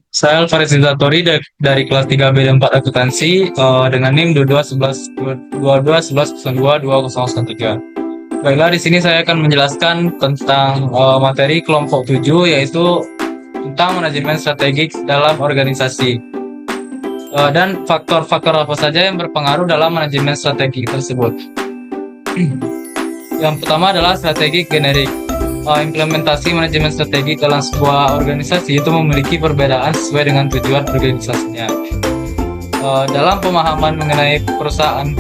Saya Alvarez Zatori dari kelas 3B dan 4 akuntansi dengan NIM 22112211022013. Baiklah, di sini saya akan menjelaskan tentang materi kelompok 7, yaitu tentang manajemen strategik dalam organisasi. Dan faktor-faktor apa saja yang berpengaruh dalam manajemen strategi tersebut. Yang pertama adalah strategi generik. Implementasi manajemen strategi dalam sebuah organisasi itu memiliki perbedaan sesuai dengan tujuan organisasinya. Dalam pemahaman mengenai perusahaan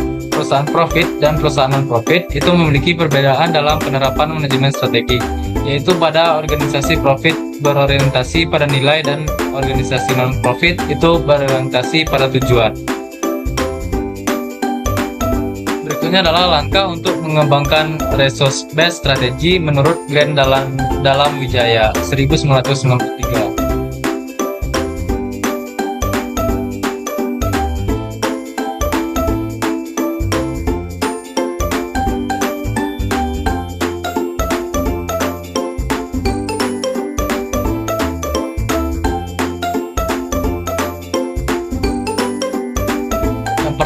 profit dan perusahaan non-profit itu memiliki perbedaan dalam penerapan manajemen strategi, yaitu pada organisasi profit berorientasi pada nilai dan organisasi non-profit itu berorientasi pada tujuan. Berikutnya adalah langkah untuk mengembangkan resource based strategy menurut Glenn dalam Wijaya 1993.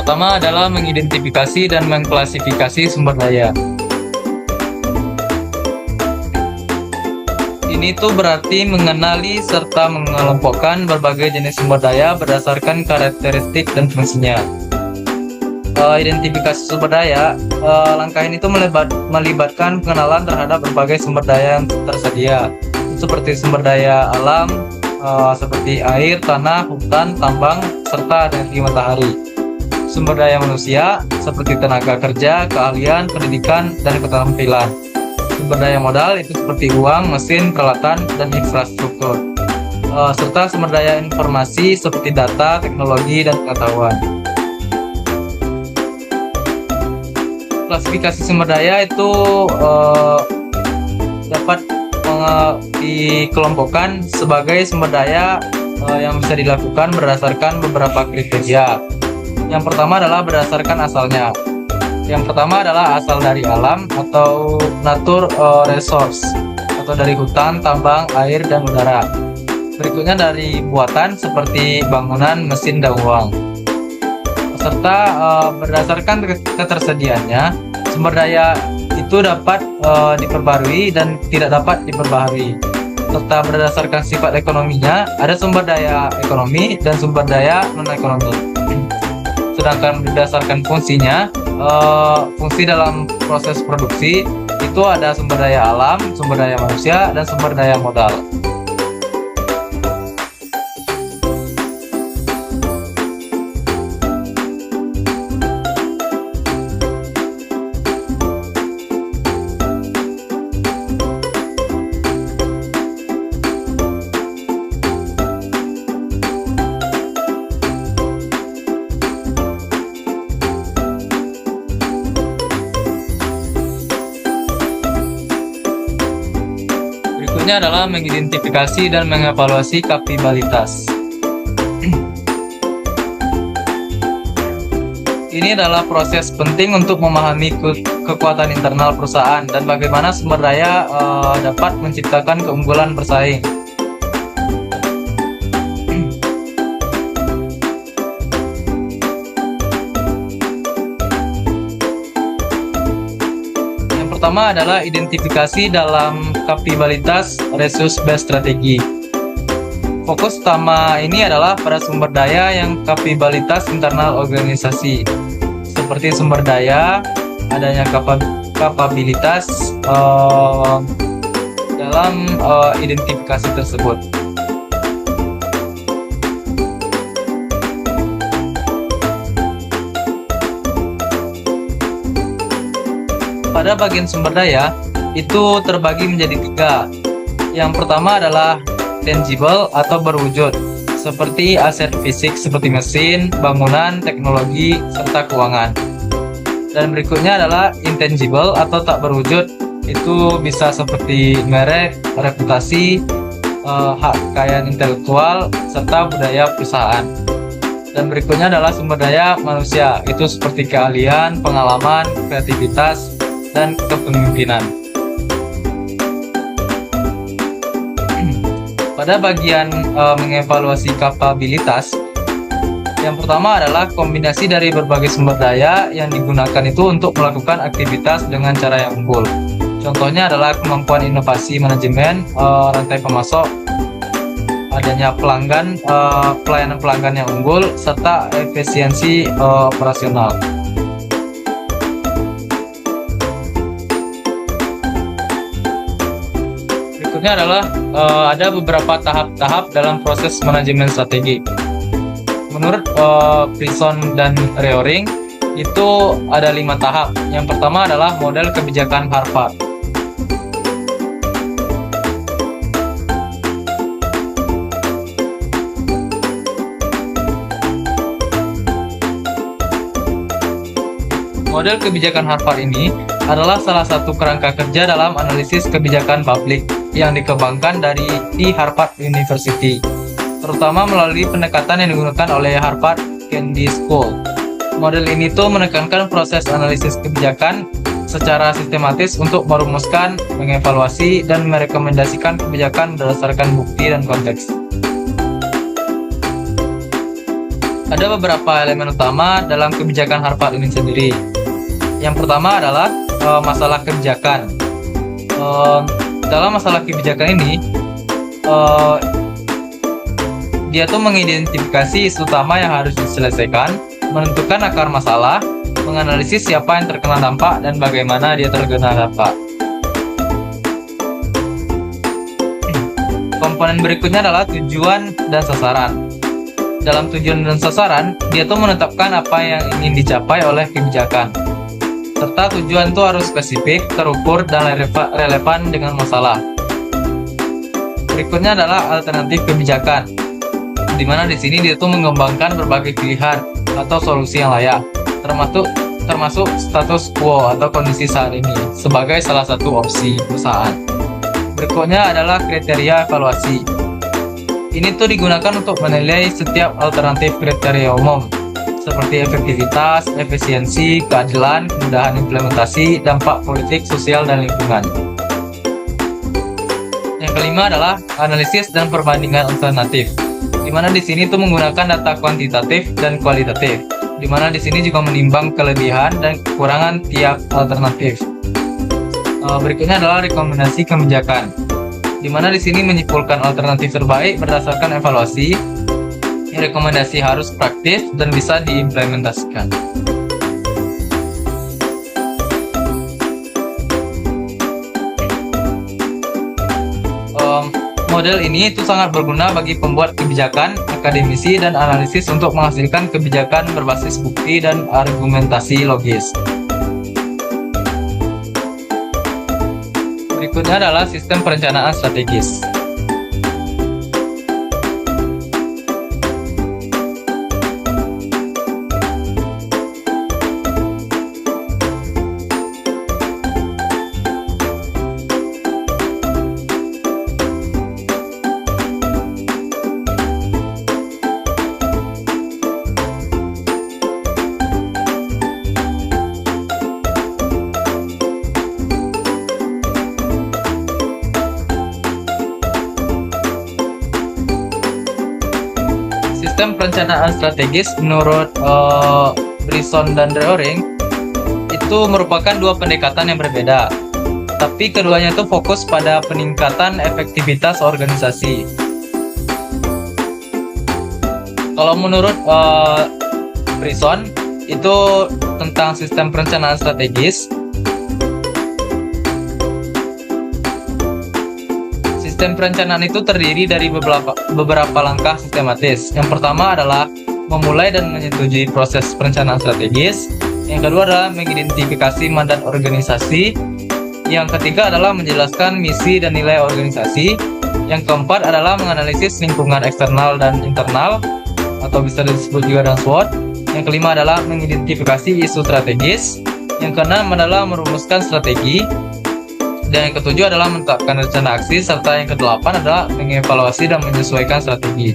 Pertama adalah mengidentifikasi dan mengklasifikasi sumber daya. Ini tuh berarti mengenali serta mengelompokkan berbagai jenis sumber daya berdasarkan karakteristik dan fungsinya. Identifikasi sumber daya, langkah ini tuh melibatkan pengenalan terhadap berbagai sumber daya yang tersedia, seperti sumber daya alam, seperti air, tanah, hutan, tambang, serta energi matahari. Sumber daya manusia seperti tenaga kerja, keahlian, pendidikan, dan keterampilan. Sumber daya modal itu seperti uang, mesin, peralatan, dan infrastruktur. Serta sumber daya informasi seperti data, teknologi, dan pengetahuan. Klasifikasi sumber daya itu dapat dikelompokkan sebagai sumber daya yang bisa dilakukan berdasarkan beberapa kriteria. Yang pertama adalah berdasarkan asalnya. Yang pertama adalah asal dari alam atau nature resource, atau dari hutan, tambang, air, dan udara. Berikutnya dari buatan seperti bangunan, mesin, dan uang. Serta berdasarkan ketersediaannya, sumber daya itu dapat diperbarui dan tidak dapat diperbaharui. Serta berdasarkan sifat ekonominya, ada sumber daya ekonomi dan sumber daya non-ekonomi. Sedangkan berdasarkan fungsinya, fungsi dalam proses produksi itu ada sumber daya alam, sumber daya manusia, dan sumber daya modal. Berikutnya adalah mengidentifikasi dan mengevaluasi kapabilitas. Ini adalah proses penting untuk memahami kekuatan internal perusahaan dan bagaimana sumber daya dapat menciptakan keunggulan bersaing. Pertama adalah identifikasi dalam kapabilitas resource based strategi. Fokus utama ini adalah pada sumber daya yang kapabilitas internal organisasi, seperti sumber daya, adanya kapabilitas dalam identifikasi tersebut. Pada bagian sumber daya itu terbagi menjadi 3. Yang pertama adalah tangible atau berwujud, seperti aset fisik seperti mesin, bangunan, teknologi, serta keuangan. Dan berikutnya adalah intangible atau tak berwujud, itu bisa seperti merek, reputasi, hak kekayaan intelektual, serta budaya perusahaan. Dan berikutnya adalah sumber daya manusia, itu seperti keahlian, pengalaman, kreativitas, dan kepemimpinan. Pada bagian mengevaluasi kapabilitas, yang pertama adalah kombinasi dari berbagai sumber daya yang digunakan itu untuk melakukan aktivitas dengan cara yang unggul. Contohnya adalah kemampuan inovasi manajemen, rantai pemasok, adanya pelanggan, pelayanan pelanggan yang unggul, serta efisiensi operasional. Berikutnya adalah ada beberapa tahap-tahap dalam proses manajemen strategi. Menurut Prison dan Reuring itu ada 5 tahap. Yang pertama adalah model kebijakan Harvard. Model kebijakan Harvard ini adalah salah satu kerangka kerja dalam analisis kebijakan publik yang dikembangkan di Harvard University, terutama melalui pendekatan yang digunakan oleh Harvard Kennedy School. Model ini tuh menekankan proses analisis kebijakan secara sistematis untuk merumuskan, mengevaluasi, dan merekomendasikan kebijakan berdasarkan bukti dan konteks. Ada beberapa elemen utama dalam kebijakan Harvard ini sendiri. Yang pertama adalah masalah kebijakan. Dalam masalah kebijakan ini, dia tuh mengidentifikasi isu utama yang harus diselesaikan, menentukan akar masalah, menganalisis siapa yang terkena dampak dan bagaimana dia terkena dampak. Komponen berikutnya adalah tujuan dan sasaran. Dalam tujuan dan sasaran, dia tuh menetapkan apa yang ingin dicapai oleh kebijakan, serta tujuan itu harus spesifik, terukur, dan relevan dengan masalah. Berikutnya adalah alternatif kebijakan, di mana di sini dia tuh mengembangkan berbagai pilihan atau solusi yang layak, termasuk status quo atau kondisi saat ini sebagai salah satu opsi perusahaan. Berikutnya adalah kriteria evaluasi. Ini tuh digunakan untuk menilai setiap alternatif kriteria umum seperti efektivitas, efisiensi, keadilan, kemudahan implementasi, dampak politik, sosial, dan lingkungan. Yang kelima adalah analisis dan perbandingan alternatif, di mana di sini tuh menggunakan data kuantitatif dan kualitatif, di mana di sini juga menimbang kelebihan dan kekurangan tiap alternatif. Berikutnya adalah rekomendasi kebijakan, di mana di sini menyimpulkan alternatif terbaik berdasarkan evaluasi. Rekomendasi harus praktis dan bisa diimplementasikan. Model ini itu sangat berguna bagi pembuat kebijakan, akademisi, dan analisis untuk menghasilkan kebijakan berbasis bukti dan argumentasi logis. Berikutnya adalah sistem perencanaan strategis. Sistem perencanaan strategis menurut Brisson dan Reuring itu merupakan dua pendekatan yang berbeda, tapi keduanya itu fokus pada peningkatan efektivitas organisasi. Kalau menurut Brisson itu tentang sistem perencanaan strategis. Sistem perencanaan itu terdiri dari beberapa langkah sistematis. Yang pertama adalah memulai dan menyetujui proses perencanaan strategis. Yang kedua adalah mengidentifikasi mandat organisasi. Yang ketiga adalah menjelaskan misi dan nilai organisasi. Yang keempat adalah menganalisis lingkungan eksternal dan internal, atau bisa disebut juga dengan SWOT. Yang kelima adalah mengidentifikasi isu strategis. Yang keenam adalah merumuskan strategi. Dan yang ketujuh adalah menetapkan rencana aksi, serta yang kedelapan adalah mengevaluasi dan menyesuaikan strategi.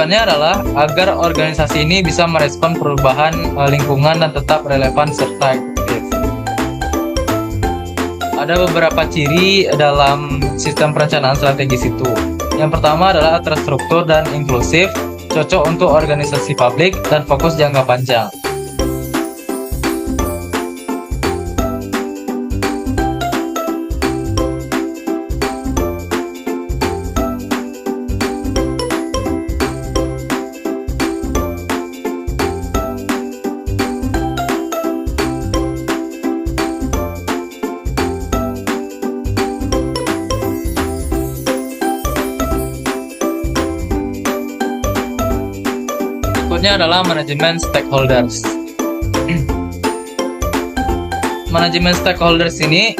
Tujuannya adalah agar organisasi ini bisa merespon perubahan lingkungan dan tetap relevan serta efektif. Ada beberapa ciri dalam sistem perencanaan strategis itu. Yang pertama adalah terstruktur dan inklusif, cocok untuk organisasi publik, dan fokus jangka panjang. Berikutnya adalah manajemen stakeholders. Manajemen stakeholders ini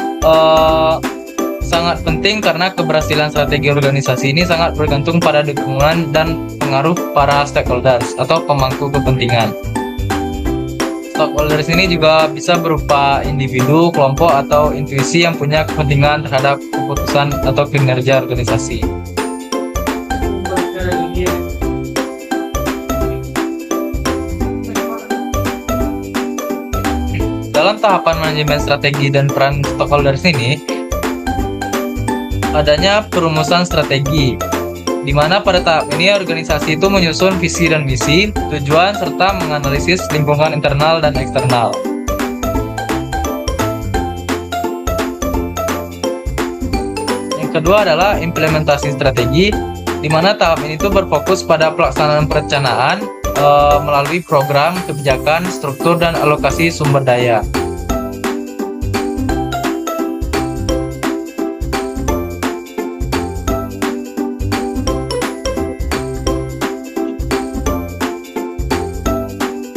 sangat penting karena keberhasilan strategi organisasi ini sangat bergantung pada dukungan dan pengaruh para stakeholders atau pemangku kepentingan. Stakeholders ini juga bisa berupa individu, kelompok, atau intuisi yang punya kepentingan terhadap keputusan atau kinerja organisasi. Dalam tahapan manajemen strategi dan peran stakeholders ini, adanya perumusan strategi, di mana pada tahap ini organisasi itu menyusun visi dan misi, tujuan, serta menganalisis lingkungan internal dan eksternal. Yang kedua adalah implementasi strategi, di mana tahap ini tuh berfokus pada pelaksanaan perencanaan melalui program, kebijakan, struktur, dan alokasi sumber daya.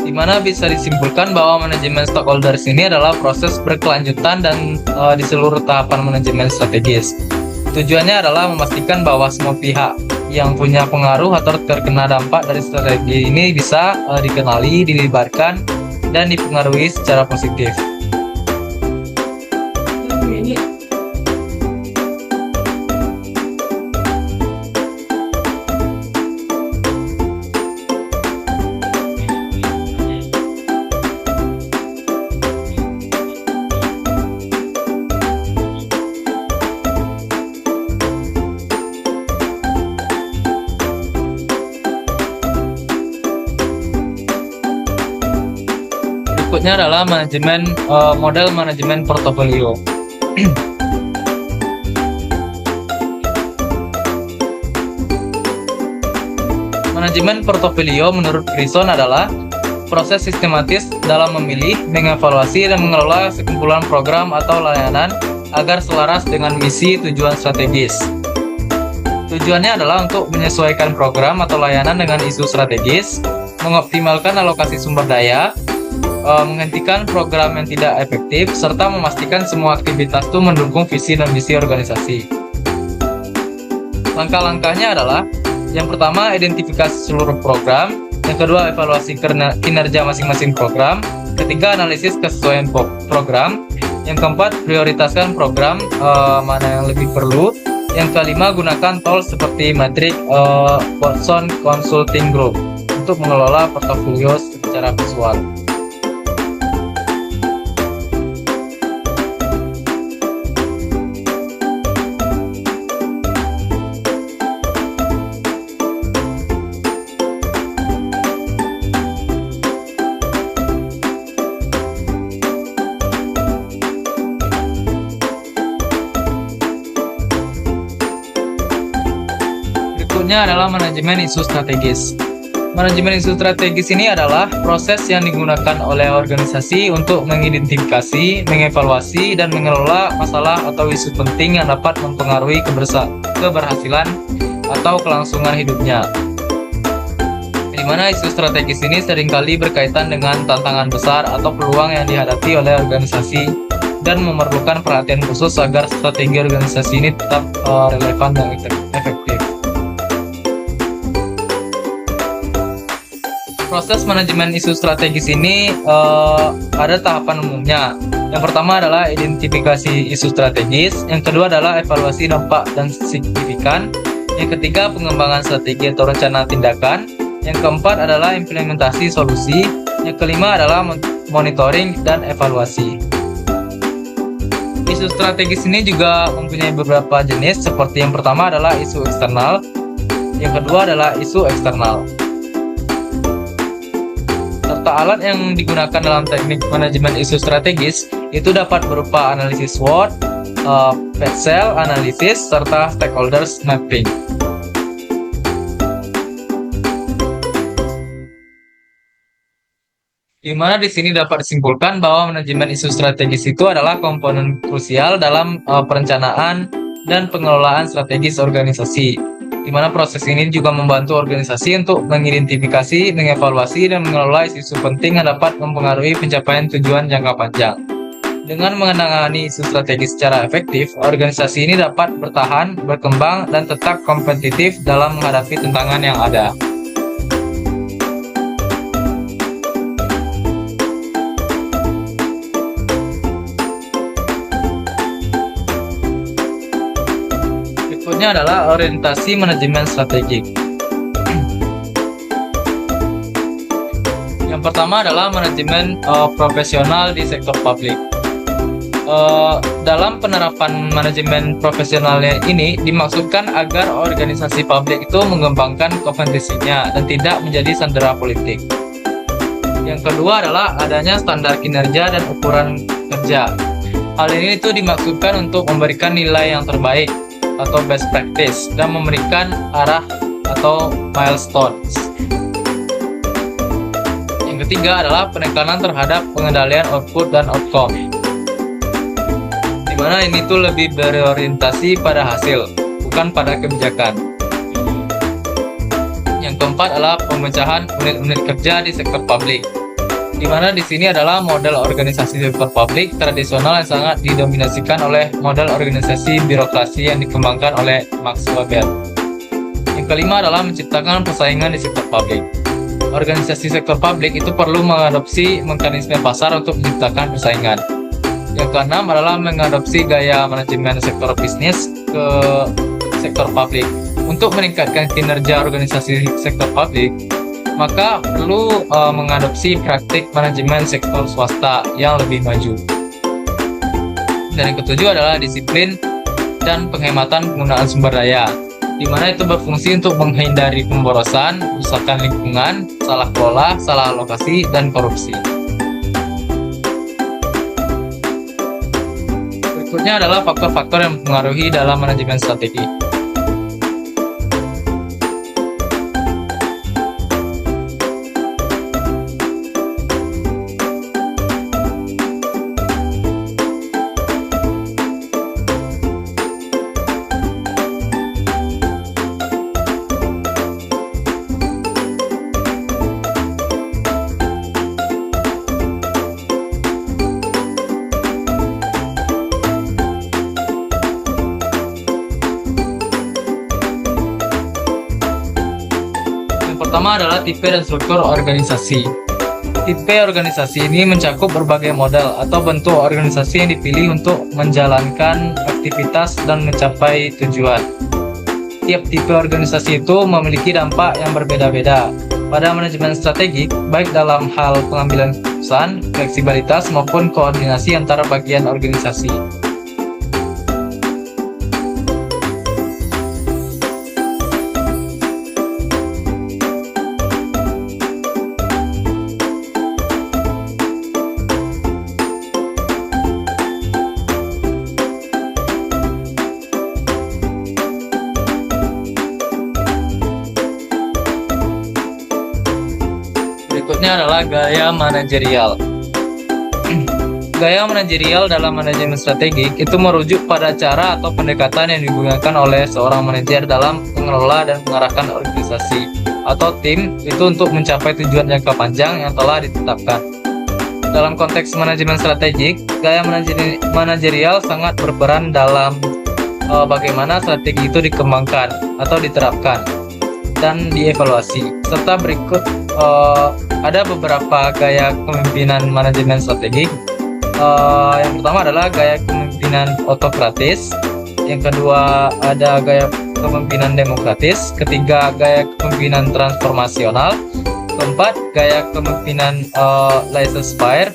Di mana bisa disimpulkan bahwa manajemen stakeholders ini adalah proses berkelanjutan dan di seluruh tahapan manajemen strategis. Tujuannya adalah memastikan bahwa semua pihak yang punya pengaruh atau terkena dampak dari strategi ini bisa dikenali, dilibatkan, dan dipengaruhi secara positif. Berikutnya adalah model manajemen portofolio. Manajemen portofolio menurut Grison adalah proses sistematis dalam memilih, mengevaluasi, dan mengelola sekumpulan program atau layanan agar selaras dengan misi tujuan strategis. Tujuannya adalah untuk menyesuaikan program atau layanan dengan isu strategis, mengoptimalkan alokasi sumber daya, menghentikan program yang tidak efektif, serta memastikan semua aktivitas itu mendukung visi dan misi organisasi. Langkah-langkahnya adalah, yang pertama, identifikasi seluruh program, yang kedua, evaluasi kinerja masing-masing program, ketiga, analisis kesesuaian program, yang keempat, prioritaskan program mana yang lebih perlu, yang kelima, gunakan tools seperti Matrix Watson Consulting Group untuk mengelola portofolio secara visual. Berikutnya adalah manajemen isu strategis. Manajemen isu strategis ini adalah proses yang digunakan oleh organisasi untuk mengidentifikasi, mengevaluasi, dan mengelola masalah atau isu penting yang dapat mempengaruhi keberhasilan atau kelangsungan hidupnya. Di mana isu strategis ini seringkali berkaitan dengan tantangan besar atau peluang yang dihadapi oleh organisasi dan memerlukan perhatian khusus agar strategi organisasi ini tetap relevan dan efektif. Proses manajemen isu strategis ini ada tahapan umumnya. Yang pertama adalah identifikasi isu strategis, yang kedua adalah evaluasi dampak dan signifikan, Yang ketiga, pengembangan strategi atau rencana tindakan. Yang keempat adalah implementasi solusi. Yang kelima adalah monitoring dan evaluasi. Isu strategis ini juga mempunyai beberapa jenis, seperti yang pertama adalah isu eksternal, yang kedua adalah isu eksternal. Serta alat yang digunakan dalam teknik manajemen isu strategis itu dapat berupa analisis SWOT, PET/CEL analisis, serta stakeholders mapping. Di mana di sini dapat disimpulkan bahwa manajemen isu strategis itu adalah komponen krusial dalam perencanaan dan pengelolaan strategis organisasi. Di mana proses ini juga membantu organisasi untuk mengidentifikasi, mengevaluasi, dan mengelola isu-isu penting yang dapat mempengaruhi pencapaian tujuan jangka panjang. Dengan menangani isu strategis secara efektif, organisasi ini dapat bertahan, berkembang, dan tetap kompetitif dalam menghadapi tantangan yang ada. Berikutnya adalah orientasi manajemen strategik. Yang pertama adalah manajemen profesional di sektor publik. Dalam penerapan manajemen profesionalnya ini dimaksudkan agar organisasi publik itu mengembangkan kompetisinya dan tidak menjadi sandera politik. Yang kedua adalah adanya standar kinerja dan ukuran kerja. Hal ini itu dimaksudkan untuk memberikan nilai yang terbaik atau best practice dan memberikan arah atau milestones. Yang ketiga adalah penekanan terhadap pengendalian output dan outcome, di mana ini tuh lebih berorientasi pada hasil, bukan pada kebijakan. Yang keempat adalah pemecahan unit-unit kerja di sektor publik, di mana di sini adalah model organisasi sektor publik tradisional yang sangat didominasikan oleh model organisasi birokrasi yang dikembangkan oleh Max Weber. Yang kelima adalah menciptakan persaingan di sektor publik. Organisasi sektor publik itu perlu mengadopsi mekanisme pasar untuk menciptakan persaingan. Yang keenam adalah mengadopsi gaya manajemen sektor bisnis ke sektor publik. Untuk meningkatkan kinerja organisasi sektor publik, maka perlu mengadopsi praktik manajemen sektor swasta yang lebih maju. Dan yang ketujuh adalah disiplin dan penghematan penggunaan sumber daya, di mana itu berfungsi untuk menghindari pemborosan, kerusakan lingkungan, salah kelola, salah alokasi, dan korupsi. Berikutnya adalah faktor-faktor yang mempengaruhi dalam manajemen strategi. Pertama adalah tipe dan struktur organisasi. Tipe organisasi ini mencakup berbagai model atau bentuk organisasi yang dipilih untuk menjalankan aktivitas dan mencapai tujuan. Tiap tipe organisasi itu memiliki dampak yang berbeda-beda pada manajemen strategik, baik dalam hal pengambilan keputusan, fleksibilitas, maupun koordinasi antara bagian organisasi. Berikutnya adalah gaya manajerial. Gaya manajerial dalam manajemen strategik itu merujuk pada cara atau pendekatan yang digunakan oleh seorang manajer dalam mengelola dan mengarahkan organisasi atau tim itu untuk mencapai tujuan jangka panjang yang telah ditetapkan. Dalam konteks manajemen strategik, gaya manajerial sangat berperan dalam bagaimana strategi itu dikembangkan atau diterapkan dan dievaluasi. Serta berikut ada beberapa gaya kepemimpinan manajemen strategik. Yang pertama adalah gaya kepemimpinan autokratis. Yang kedua ada gaya kepemimpinan demokratis, ketiga gaya kepemimpinan transformasional, keempat gaya kepemimpinan laissez-faire,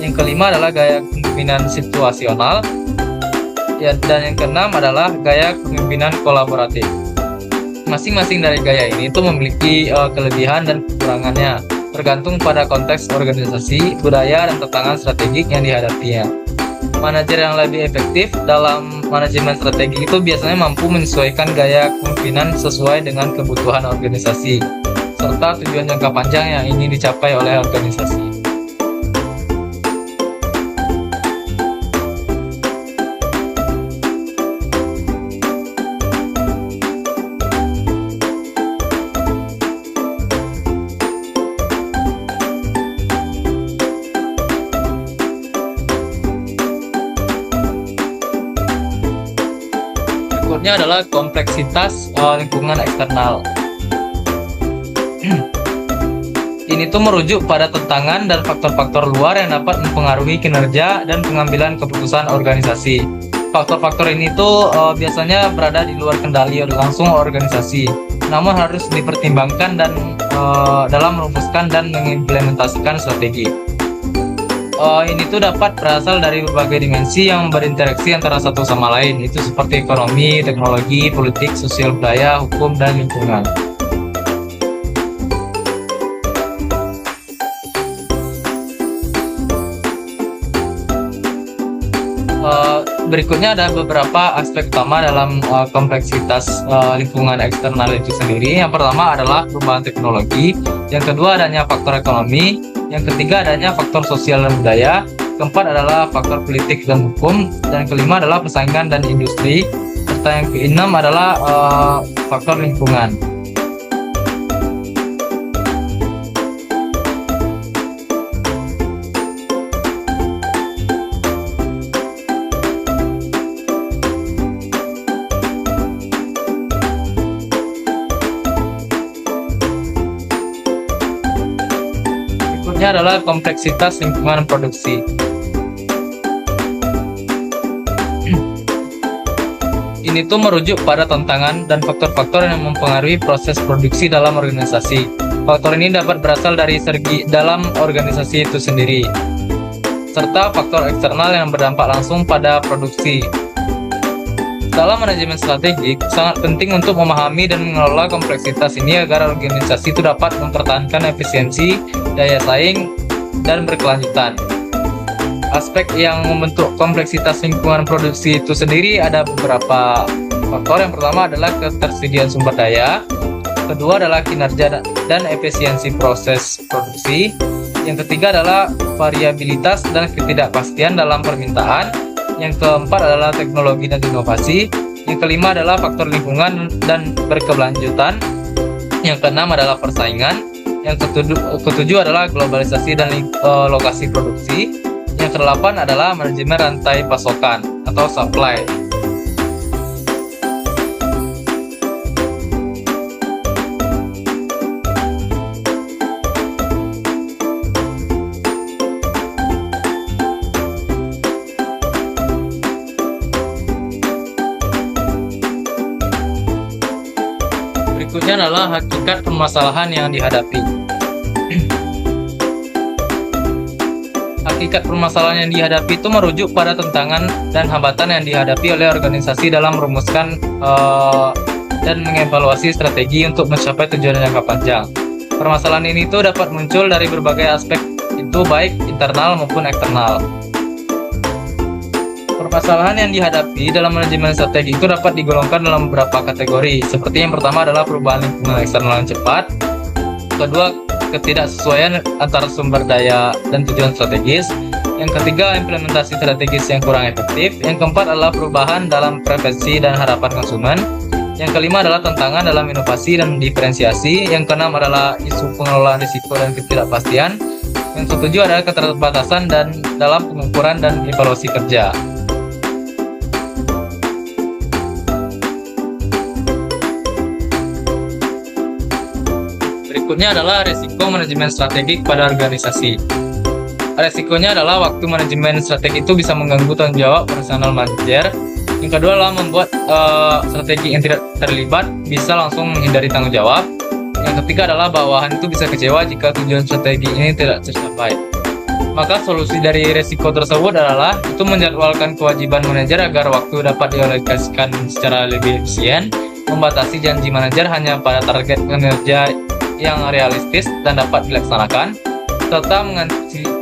yang kelima adalah gaya kepemimpinan situasional, ya, dan yang keenam adalah gaya kepemimpinan kolaboratif. Masing-masing dari gaya ini itu memiliki kelebihan dan kekurangannya, tergantung pada konteks organisasi, budaya, dan tantangan strategik yang dihadapinya. Manajer yang lebih efektif dalam manajemen strategi itu biasanya mampu menyesuaikan gaya kepemimpinan sesuai dengan kebutuhan organisasi, serta tujuan jangka panjang yang ingin dicapai oleh organisasi. Berikutnya adalah kompleksitas lingkungan eksternal. Ini tuh merujuk pada tantangan dan faktor-faktor luar yang dapat mempengaruhi kinerja dan pengambilan keputusan organisasi. Faktor-faktor ini tuh biasanya berada di luar kendali langsung organisasi, namun harus dipertimbangkan dan dalam merumuskan dan mengimplementasikan strategi. Ini tuh dapat berasal dari berbagai dimensi yang berinteraksi antara satu sama lain, itu seperti ekonomi, teknologi, politik, sosial budaya, hukum, dan lingkungan. Berikutnya ada beberapa aspek utama dalam kompleksitas lingkungan eksternal itu sendiri. Yang pertama adalah perubahan teknologi, yang kedua adanya faktor ekonomi, yang ketiga adanya faktor sosial dan budaya, keempat adalah faktor politik dan hukum, dan kelima adalah persaingan dan industri, serta yang keenam adalah faktor lingkungan. Berikutnya adalah kompleksitas lingkungan produksi. Ini tuh merujuk pada tantangan dan faktor-faktor yang mempengaruhi proses produksi dalam organisasi. Faktor ini dapat berasal dari segi dalam organisasi itu sendiri, serta faktor eksternal yang berdampak langsung pada produksi. Dalam manajemen strategik, sangat penting untuk memahami dan mengelola kompleksitas ini agar organisasi itu dapat mempertahankan efisiensi, daya saing, dan berkelanjutan. Aspek yang membentuk kompleksitas lingkungan produksi itu sendiri ada beberapa faktor. Yang pertama adalah ketersediaan sumber daya, kedua adalah kinerja dan efisiensi proses produksi, yang ketiga adalah variabilitas dan ketidakpastian dalam permintaan, yang keempat adalah teknologi dan inovasi, yang kelima adalah faktor lingkungan dan berkelanjutan, yang keenam adalah persaingan, yang ketujuh adalah globalisasi dan lokasi produksi, yang kedelapan adalah manajemen rantai pasokan atau supply. Berikutnya adalah hakikat permasalahan yang dihadapi. Hakikat permasalahan yang dihadapi itu merujuk pada tantangan dan hambatan yang dihadapi oleh organisasi dalam merumuskan dan mengevaluasi strategi untuk mencapai tujuan jangka panjang. Permasalahan ini itu dapat muncul dari berbagai aspek, itu baik internal maupun eksternal. Permasalahan yang dihadapi dalam manajemen strategi itu dapat digolongkan dalam beberapa kategori, seperti yang pertama adalah perubahan lingkungan eksternal yang cepat, kedua ketidaksesuaian antara sumber daya dan tujuan strategis, yang ketiga implementasi strategis yang kurang efektif, yang keempat adalah perubahan dalam preferensi dan harapan konsumen, yang kelima adalah tantangan dalam inovasi dan diferensiasi, yang keenam adalah isu pengelolaan risiko dan ketidakpastian, yang ketujuh adalah keterbatasan dan dalam pengukuran dan evaluasi kerja. Berikutnya adalah risiko manajemen strategik pada organisasi. Risikonya adalah waktu manajemen strategi itu bisa mengganggu tanggung jawab personal manajer, Yang kedua adalah membuat strategi yang tidak terlibat bisa langsung menghindari tanggung jawab. Yang ketiga adalah bawahan itu bisa kecewa jika tujuan strategi ini tidak tercapai. Maka solusi dari resiko tersebut adalah itu menjadwalkan kewajiban manajer agar waktu dapat dialokasikan secara lebih efisien, membatasi janji manajer hanya pada target kinerja yang realistis dan dapat dilaksanakan, serta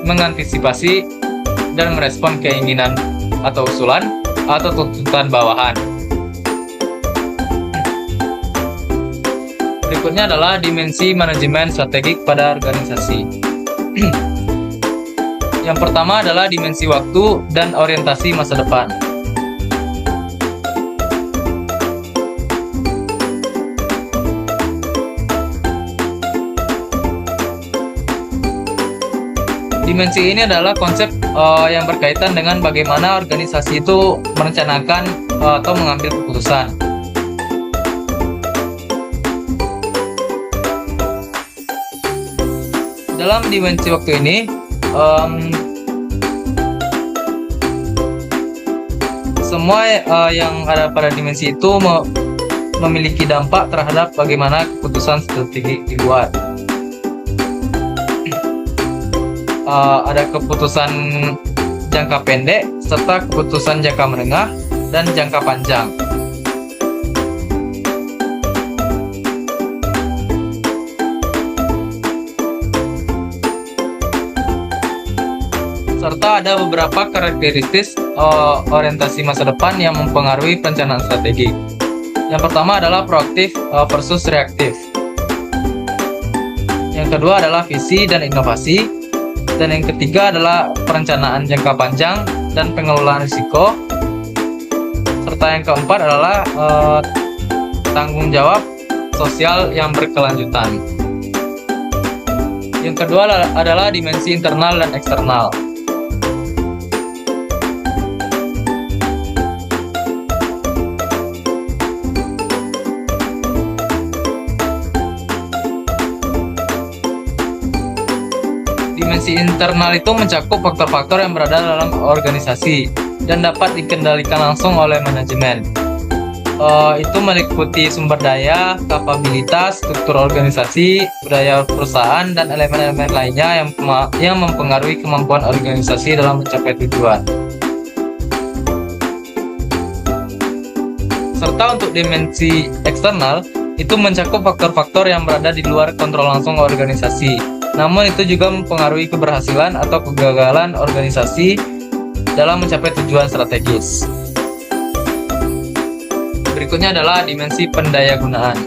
mengantisipasi dan merespon keinginan atau usulan atau tuntutan bawahan. Berikutnya adalah dimensi manajemen strategik pada organisasi. Yang pertama adalah dimensi waktu dan orientasi masa depan. Dimensi ini adalah konsep yang berkaitan dengan bagaimana organisasi itu merencanakan atau mengambil keputusan. Dalam dimensi waktu ini, semua yang ada pada dimensi itu memiliki dampak terhadap bagaimana keputusan strategi dibuat. Ada keputusan jangka pendek serta keputusan jangka menengah dan jangka panjang. Serta ada beberapa karakteristik orientasi masa depan yang mempengaruhi perencanaan strategi. Yang pertama adalah proaktif versus reaktif. Yang kedua adalah visi dan inovasi. Dan yang ketiga adalah perencanaan jangka panjang dan pengelolaan risiko. Serta yang keempat adalah tanggung jawab sosial yang berkelanjutan. Yang kedua adalah dimensi internal dan eksternal. Dimensi internal itu mencakup faktor-faktor yang berada dalam organisasi dan dapat dikendalikan langsung oleh manajemen. Itu meliputi sumber daya, kapabilitas, struktur organisasi, budaya perusahaan, dan elemen-elemen lainnya yang mempengaruhi kemampuan organisasi dalam mencapai tujuan. Serta untuk dimensi eksternal, itu mencakup faktor-faktor yang berada di luar kontrol langsung organisasi. Namun itu juga mempengaruhi keberhasilan atau kegagalan organisasi dalam mencapai tujuan strategis. Berikutnya adalah dimensi pendayagunaan.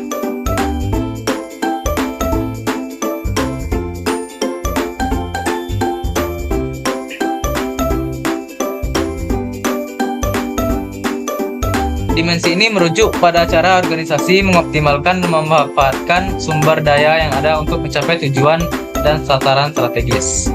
Dimensi ini merujuk pada cara organisasi mengoptimalkan dan memanfaatkan sumber daya yang ada untuk mencapai tujuan dan sasaran strategis.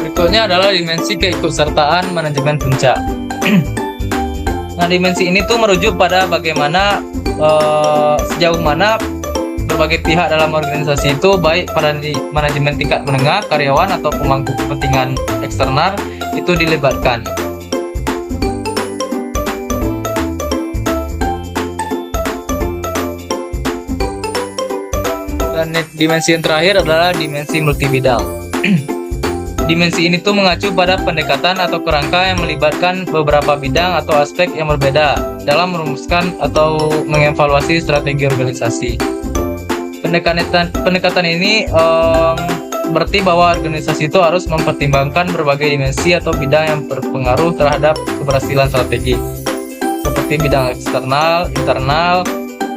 Berikutnya adalah dimensi keikutsertaan manajemen puncak. Nah, dimensi ini tuh merujuk pada bagaimana sejauh mana berbagai pihak dalam organisasi itu, baik pada manajemen tingkat menengah, karyawan, atau pemangku kepentingan eksternal itu dilibatkan. Dan dimensi yang terakhir adalah dimensi multibidang. Dimensi ini tuh mengacu pada pendekatan atau kerangka yang melibatkan beberapa bidang atau aspek yang berbeda dalam merumuskan atau mengevaluasi strategi organisasi. Pendekatan ini berarti bahwa organisasi itu harus mempertimbangkan berbagai dimensi atau bidang yang berpengaruh terhadap keberhasilan strategi, seperti bidang eksternal, internal,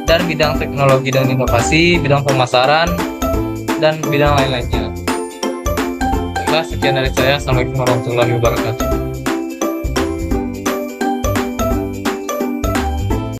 dan bidang teknologi dan inovasi, bidang pemasaran, dan bidang lain-lainnya. Sekian dari saya. Assalamualaikum warahmatullahi wabarakatuh.